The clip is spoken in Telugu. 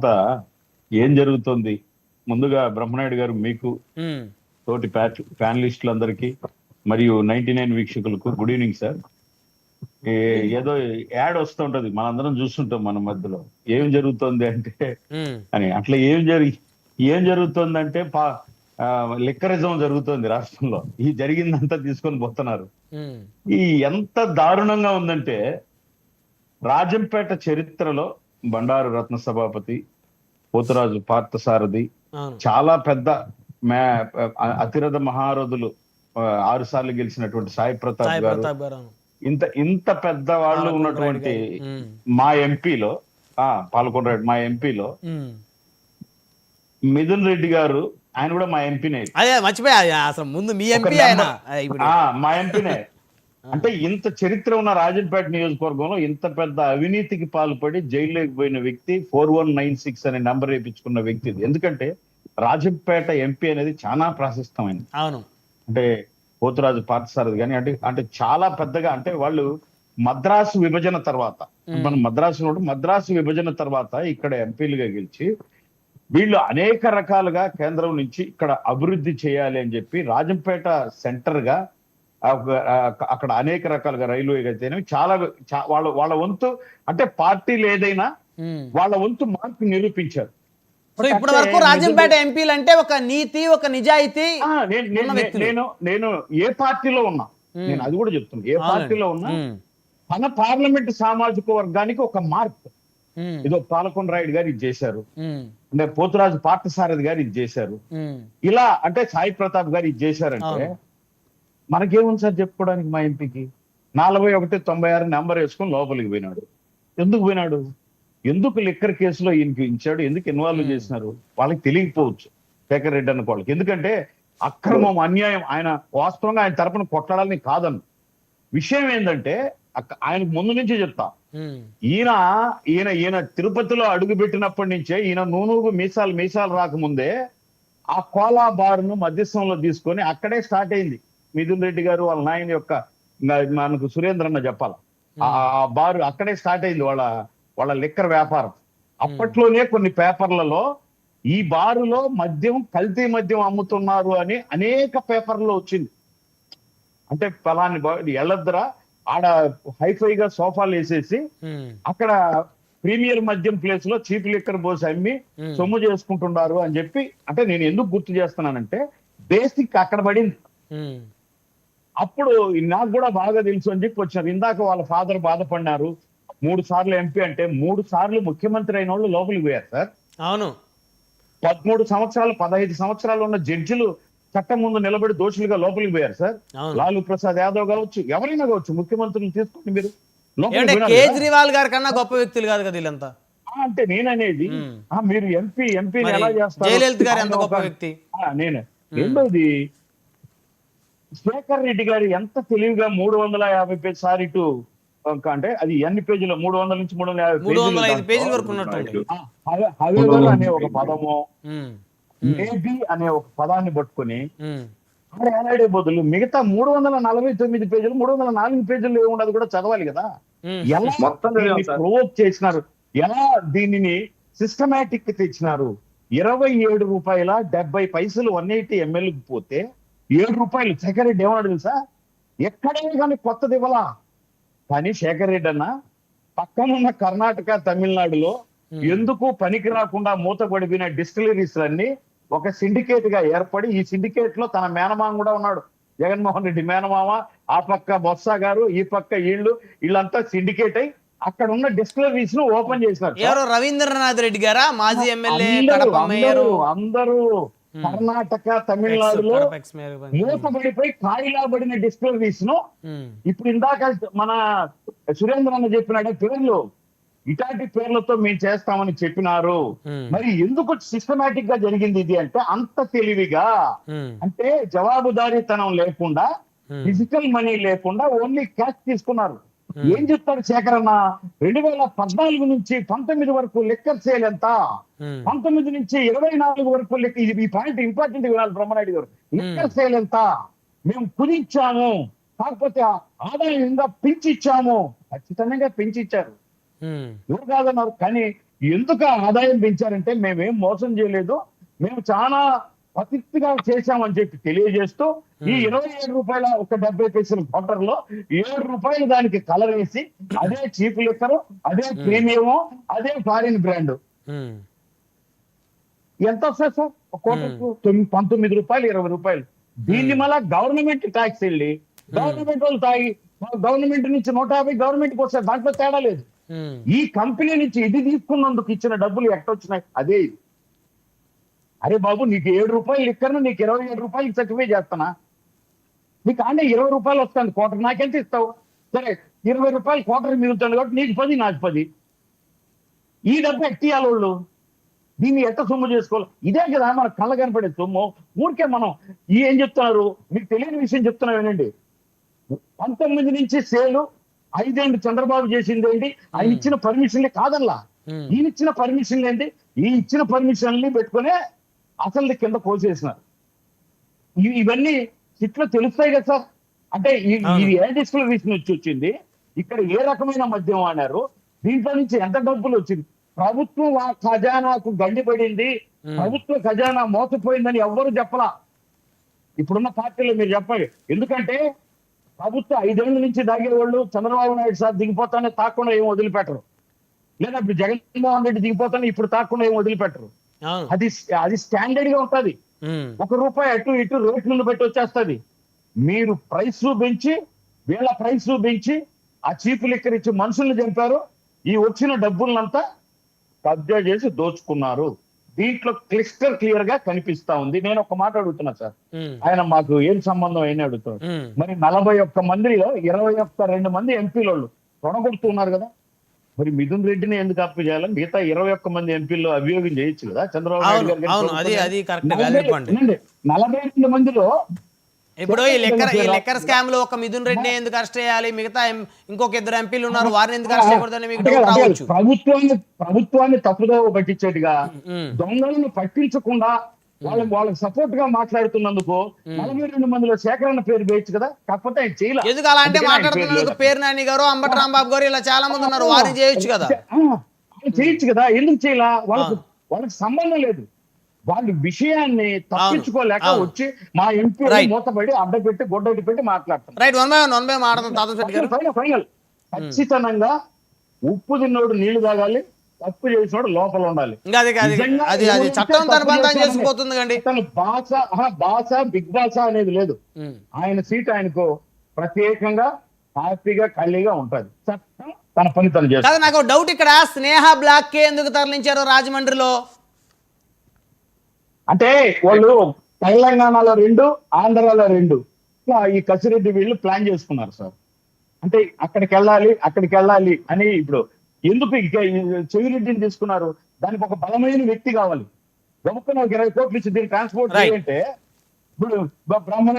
అంతా ఏం జరుగుతుంది? ముందుగా బ్రహ్మనాయుడు గారు మీకు, తోటి ప్యానలిస్టులందరికీ మరియు 99 వీక్షకులకు గుడ్ ఈవినింగ్ సార్. ఏదో యాడ్ వస్తూ ఉంటది, మనందరం చూస్తుంటాం మన మధ్యలో. ఏం జరుగుతుంది అంటే అని, అట్లా ఏం జరుగుతుందంటే లిక్కరిజం జరుగుతుంది రాష్ట్రంలో. ఈ జరిగిందంతా తీసుకొని పోతున్నారు. ఈ ఎంత దారుణంగా ఉందంటే, రాజంపేట చరిత్రలో బండారు రత్న సభాపతి, పోతురాజు పార్థసారథి, చాలా పెద్ద అతిరథ మహారథులు 6 సార్లు గెలిచినటువంటి సాయి ప్రతాప్ గారు, ఇంత పెద్ద వాళ్ళు ఉన్నటువంటి మా ఎంపీలో పాల్గొండ మా ఎంపీలో మిథున్ రెడ్డి గారు, ఆయన కూడా మా ఎంపీనే. మా ఎంపీనే. అంటే ఇంత చరిత్ర ఉన్న రాజంపేట నియోజకవర్గంలో ఇంత పెద్ద అవినీతికి పాల్పడి జైల్లోకి పోయిన వ్యక్తి 4196 అనే నంబర్ వేయించుకున్న వ్యక్తి. ఎందుకంటే రాజంపేట ఎంపీ అనేది చాలా ప్రాశస్తమైనది. అంటే పోతురాజు పార్థసారథి కానీ అంటే చాలా పెద్దగా, అంటే వాళ్ళు మద్రాసు విభజన తర్వాత, మనం మద్రాసు విభజన తర్వాత ఇక్కడ ఎంపీలుగా గెలిచి వీళ్ళు అనేక రకాలుగా కేంద్రం నుంచి ఇక్కడ అభివృద్ధి చేయాలి అని చెప్పి రాజంపేట సెంటర్ గా అక్కడ అనేక రకాలుగా రైల్వే అయితేనే చాలా వాళ్ళ వంతు, అంటే పార్టీలు ఏదైనా వాళ్ళ వంతు మార్పు నిరూపించారు. ఇప్పటి వరకు రాజంపేట ఎంపీలు అంటే ఒక నీతి, ఒక నిజాయితీ. నేను ఏ పార్టీలో ఉన్నా, నేను అది కూడా చెప్తున్నా, ఏ పార్టీలో ఉన్నా మన పార్లమెంట్ సామాజిక వర్గానికి ఒక మార్పు. ఏదో పాలకొండ రాయుడు గారు ఇది చేశారు, అంటే పోతురాజు పార్థసారథి గారు ఇది చేశారు, ఇలా అంటే సాయి ప్రతాప్ గారు ఇది చేశారంటే మనకేముంది సార్ చెప్పుకోవడానికి? మా ఎంపీకి 4196 నెంబర్ వేసుకొని లోపలికి పోయినాడు. ఎందుకు పోయినాడు? ఎందుకు లిక్కర్ కేసులో ఈయనకి ఇచ్చాడు? ఎందుకు ఇన్వాల్వ్ చేసినారు? వాళ్ళకి తెలియకపోవచ్చు శేఖర్ రెడ్డి అన్న వాళ్ళకి. ఎందుకంటే అక్రమం, అన్యాయం, ఆయన వాస్తవంగా ఆయన తరపున కొట్లాడాలని కాదన్న విషయం ఏంటంటే, ఆయనకు ముందు నుంచే చెప్తా, ఈయన తిరుపతిలో అడుగు పెట్టినప్పటి నుంచే ఈయన నూనూగు మీసాలు రాకముందే ఆ కోలా బారును మధ్యస్థంలో తీసుకొని అక్కడే స్టార్ట్ అయింది. మిథున్ రెడ్డి గారు వాళ్ళ నాయన యొక్క, మనకు సురేంద్ర అన్న చెప్పాల, ఆ బారు అక్కడే స్టార్ట్ అయింది వాళ్ళ లిక్కర్ వ్యాపారం. అప్పట్లోనే కొన్ని పేపర్లలో ఈ బారులో మద్యం, కల్తీ మద్యం అమ్ముతున్నారు అని అనేక పేపర్లలో వచ్చింది. అంటే ఫలాని ఎల్లద్ర ఆడ హైఫైగా సోఫాలు వేసేసి అక్కడ ప్రీమియర్ మద్యం ప్లేస్ లో చీప్ లిక్కర్ పోసి అమ్మి సొమ్ము చేసుకుంటున్నారు అని చెప్పి. అంటే నేను ఎందుకు గుర్తు చేస్తున్నానంటే, బేసిక్ అక్కడ పడింది. అప్పుడు నాకు కూడా బాగా తెలుసు అని చెప్పి వచ్చారు. ఇందాక వాళ్ళ ఫాదర్ బాధపడినారు, 3 సార్లు ఎంపీ అంటే 3 సార్లు ముఖ్యమంత్రి అయిన వాళ్ళు లోపలికి పోయారు సార్. అవును, 13 సంవత్సరాలు 15 సంవత్సరాలు ఉన్న జడ్జిలు చట్టం ముందు నిలబడి దోషులుగా లోపలికి పోయారు సార్. లాలూ ప్రసాద్ యాదవ్ కావచ్చు, ఎవరైనా కావచ్చు, ముఖ్యమంత్రిని తీసుకోండి మీరు. కేజ్రీవాల్ గారి కన్నా గొప్ప వ్యక్తులు కాదు కదా వీళ్ళంతా. అంటే నేననేది, మీరు ఎంపీని ఎలా చేస్తారు? జయలలిత గారు ఎంత గొప్ప వ్యక్తి. నేనే రెండోది, శేఖర్ రెడ్డి గారు ఎంత తెలివిగా 350 పేజ్ సారీ టు, అంటే అది ఎన్ని పేజీలు, 300 నుంచి 350 పేజీల వరకు ఉన్నట్టు హవేవర్ అనే ఒక పదము, మేబీ అనే ఒక పదాన్ని పట్టుకుని ఏలాడే బదులు మిగతా 349 పేజీలు, 304 పేజీలు ఏముండదు కూడా చదవాలి కదా. ఎలా ప్రొవోక్ చేసినారు, ఎలా దీనిని సిస్టమేటిక్ తెచ్చినారు. 27 రూపాయల 70 పైసలు 180 mlకి పోతే 7 రూపాయలు. శేఖర్ రెడ్డి ఏమన్నాడు తెలుసా? ఎక్కడే కానీ కొత్తది ఇవ్వలా. కానీ శేఖర్ రెడ్డి అన్న పక్కనున్న కర్ణాటక, తమిళనాడులో ఎందుకు పనికి రాకుండా మూతపడిపోయిన డిస్టిలరీస్ అన్ని ఒక సిండికేట్ గా ఏర్పడి, ఈ సిండికేట్ లో తన మేనమామ కూడా ఉన్నాడు, జగన్మోహన్ రెడ్డి మేనమామ. ఆ పక్క బొత్స గారు, ఈ పక్క వీళ్ళంతా సిండికేట్ అయి అక్కడ ఉన్న డిస్టిలరీస్ ను ఓపెన్ చేసినారు. ఎవరు? రవీంద్రనాథ్ రెడ్డి గారా, మాజీ ఎమ్మెల్యే. అందరూ కర్ణాటక, తమిళనాడులో మూతపడిపోయి ఖాళీలా పడిన డిస్టిలరీస్ ను ఇప్పుడు ఇందాక మన సురేంద్ర అన్న చెప్పినాడే పేర్లు, ఇటాటి పేర్లతో మేము చేస్తామని చెప్పినారు. మరి ఎందుకు సిస్టమేటిక్ గా జరిగింది ఇది అంటే, అంత తెలివిగా, అంటే జవాబుదారీతనం లేకుండా, డిజిటల్ మనీ లేకుండా ఓన్లీ క్యాష్ తీసుకున్నారు. ఏం చెప్తాడు శేఖర్ అన్న? 2014 నుంచి 19 వరకు లిక్కర్ సేల్ ఎంత, 19 నుంచి 24 వరకు ఈ పాయింట్ ఇంపార్టెంట్ వినాలి బ్రహ్మనాయుడు గారు. లిక్కర్ సేల్ ఎంత? మేము కుదిచ్చాము, కాకపోతే ఆదాయం ఇంకా పెంచిచ్చాము. ఖచ్చితంగా పెంచిచ్చారు, ఎవరు కాదన్నారు. కానీ ఎందుకు ఆ ఆదాయం పెంచారంటే మేమేం మోసం చేయలేదు, మేము చాలా పతిగా చేశామని చెప్పి తెలియజేస్తూ ఈ 27 రూపాయల ఒక 70 పైసల క్వార్టర్ లో 7 రూపాయలు దానికి కలర్ వేసి అదే చీప్ లిక్కర్, అదే ప్రీమియం, అదే ఫారిన్ బ్రాండ్ ఎంత వస్తుంది సార్? ఒక కోటకు 19 రూపాయలు 20 రూపాయలు. దీన్ని మళ్ళా గవర్నమెంట్ ట్యాక్స్ వెళ్ళి గవర్నమెంట్ వాళ్ళు తాగి గవర్నమెంట్ నుంచి 150 గవర్నమెంట్ కి వస్తాయి, దాంట్లో తేడా లేదు. ఈ కంపెనీ నుంచి ఇది తీసుకున్నందుకు ఇచ్చిన డబ్బులు ఎట్టొచ్చినాయి? అదే ఇది. అరే బాబు, నీకు 7 రూపాయలు లిక్కర్ను నీకు 27 రూపాయలకి సర్టిఫై చేస్తానా? నీకు అంటే 20 రూపాయలు వస్తుంది క్వార్టర్, నాకెంత ఇస్తావు? సరే 20 రూపాయలు క్వార్టర్ మిగులుతుంది కాబట్టి నీకు 10 నాకు 10. ఈ డబ్బు ఎట్టియాలి వాళ్ళు? దీన్ని ఎట్ట సొమ్ము చేసుకోవాలి? ఇదే కదా మన కళ్ళ కనపడే సొమ్ము. ఊరికే మనం ఏం చెప్తున్నారు, మీకు తెలియని విషయం చెప్తున్నా వినండి. 19 నుంచి సేలు 5 ఏళ్ళు చంద్రబాబు చేసింది ఏంటి? ఆయన ఇచ్చిన పర్మిషన్లే కాదల్లా, ఈయన ఇచ్చిన పర్మిషన్లు ఏంటి? ఈ ఇచ్చిన పర్మిషన్లు పెట్టుకునే అసలు కింద కోసేసినారు. ఇవన్నీ సిట్లో తెలుస్తాయి కదా సార్. అంటే ఇది ఏ డిస్క్లరేషన్ వచ్చి వచ్చింది, ఇక్కడ ఏ రకమైన మద్యం ఆడారు, దీంట్లో నుంచి ఎంత డబ్బులు వచ్చింది, ప్రభుత్వం ఖజానాకు గండిపడింది, ప్రభుత్వ ఖజానా మోసపోయిందని ఎవ్వరు చెప్పలా. ఇప్పుడున్న పార్టీలో మీరు చెప్పండి. ఎందుకంటే ప్రభుత్వం 5 ఏళ్ల నుంచి దాగేవాళ్ళు చంద్రబాబు నాయుడు సార్ దిగిపోతానే తాకుండా ఏం వదిలిపెట్టరు, లేదా ఇప్పుడు జగన్మోహన్ రెడ్డి దిగిపోతానే ఇప్పుడు తాకుండా ఏం వదిలిపెట్టరు. అది స్టాండర్డ్ గా ఉంటది. 1 రూపాయి అటు ఇటు రేట్లను బట్టి వచ్చేస్తది. మీరు ప్రైస్ పెంచి వీళ్ళ ప్రైస్ పెంచి ఆ చీపు లిక్కర్ ఇచ్చి మనుషుల్ని చంపారు. ఈ వచ్చిన డబ్బులంతా కబ్జా చేసి దోచుకున్నారు. దీంట్లో క్లియర్ గా కనిపిస్తా ఉంది. నేను ఒక మాట అడుగుతున్నా సార్, ఆయన మాకు ఏం సంబంధం అయినా అడుగుతాడు. మరి 41 మందిలో 21 మంది ఎంపీలు తొడగొడుతున్నారు కదా, మరి మిథున్ రెడ్డిని ఎందుకు అప్పు చేయాలి? మిగతా 21 మంది ఎంపీలు అభియోగం చేయొచ్చు కదా చంద్రబాబు నాయుడు గారు. 42 మందిలో ఇప్పుడు ఈ లెక్కర్ స్కామ్ లో ఒక మిథున్ రెడ్డిని ఎందుకు అరెస్ట్ చేయాలి, మిగతా ఇంకొక 2 ఎంపీలు ఉన్నారు వారిని ఎందుకు అరెస్ట్ చేయకూడదని మీకు డౌట్ రావచ్చు. ప్రభుత్వాన్ని తప్పుదోవ పట్టించేట్టుగా దొంగలను పట్టించకుండా వాళ్ళకి సపోర్ట్ గా మాట్లాడుతున్నందుకు 42 మందిలో సేకరణ పేరు వేయచ్చు కదా. కాకపోతే ఆయన చేయలేదు. ఎందుకు అలా అంటే మాట్లాడుతున్నందుకు పేరు నాని గారు, అంబటి రాంబాబు గారు ఇలా చాలా మంది ఉన్నారు, వారిని చేయొచ్చు కదా. చేయొచ్చు కదా, ఎందుకు చేయాల? వాళ్ళకి సంబంధం లేదు. వాళ్ళు విషయాన్ని తప్పించుకోలేక వచ్చి మా ఎంపీ మూతపడి అడ్డపెట్టి గొడ్డటి పెట్టి మాట్లాడుతున్నారు. ఫైనల్ ఖచ్చితంగా ఉప్పు తిన్నోడు నీళ్లు తాగాలి, తప్పు చేసినోడు లోపల ఉండాలి. తను బాస బిగ్ బాస అనేది లేదు. ఆయన సీట్ ఆయనకు ప్రత్యేకంగా హ్యాపీగా ఖాళీగా ఉంటది. చట్టం తన పని తను చేస్తుంది. నాకు డౌట్ ఇక్కడ, స్నేహ బ్లాక్ కే ఎందుకు తరలించారు రాజమండ్రిలో? అంటే వాళ్ళు తెలంగాణలో 2, ఆంధ్రాలో 2 ఈ కసిరెడ్డి వీళ్ళు ప్లాన్ చేసుకున్నారు సార్. అంటే అక్కడికి వెళ్ళాలి అని. ఇప్పుడు ఎందుకు చెవిరెడ్డిని తీసుకున్నారు? దానికి ఒక బలమైన వ్యక్తి కావాలి. గొప్ప 20 కోట్లు ఇచ్చి దీన్ని ట్రాన్స్పోర్ట్ చేయాలంటే ఇప్పుడు బ్రాహ్మణ